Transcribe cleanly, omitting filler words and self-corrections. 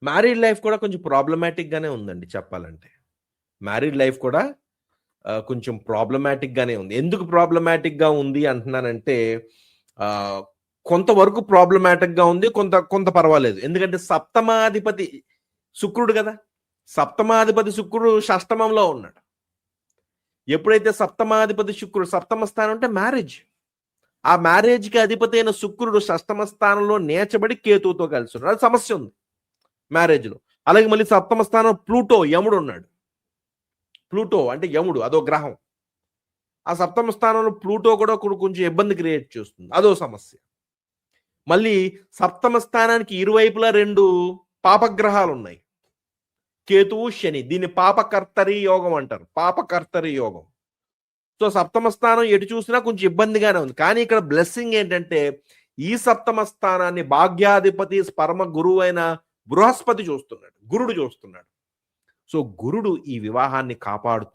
Married life కూడా కొంచెం problematic గానే ఉందండి చెప్పాలంటే. మ్యారీడ్ లైఫ్ కూడా కొంచెం ప్రాబ్లమాటిక్ గానే ఉంది. ఎందుకు ప్రాబ్లమాటిక్‌గా ఉంది అంటున్నానంటే ఆహ్, కొంతవరకు ప్రాబ్లమాటిక్‌గా ఉంది. కొంత కొంత పర్వాలేదు. ఎందుకంటే సప్తమాధిపతి శుక్రుడు గదా! సప్తమాధిపతి శుక్రుడు షష్టమంలో ఉన్నాడు. ఎప్పుడైతే సప్తమాధిపతి శుక్రుడు సప్తమ స్థానం అంటే మ్యారేజ్. ఆ మ్యారేజ్‌కి అధిపతి అయిన శుక్రుడు షష్టమ స్థానంలో నీచబడి కేతువుతో కలిసి ఉన్నాడు. అది సమస్య ఉంది మ్యారేజ్‌లో. అలాగే మళ్ళీ సప్తమ స్థానం ప్లూటో యముడున్నాడు. ప్లూటో అంటే యముడు అదో గ్రహం. ఆ సప్తమ స్థానంలో ప్లూటో కూడా కొంచెం ఇబ్బంది క్రియేట్ చేస్తుంది. అదో సమస్య. మళ్ళీ సప్తమ స్థానానికి ఇరువైపులా 2 పాపగ్రహాలున్నాయి. కేతువు, శని. దీన్ని పాపకర్తరి యోగం అంటారు. పాపకర్తరి యోగం. సో, సప్తమ స్థానం ఎటు చూసినా కొంచెం ఇబ్బందిగానే ఉంది. కానీ ఇక్కడ బ్లెస్సింగ్ ఏంటంటే, ఈ సప్తమ స్థానాన్ని భాగ్యాధిపతి పరమ గురువైన బృహస్పతి చూస్తున్నాడు. గురుడు చూస్తున్నాడు. సో, గురుడు ఈ వివాహాన్ని కాపాడుతూ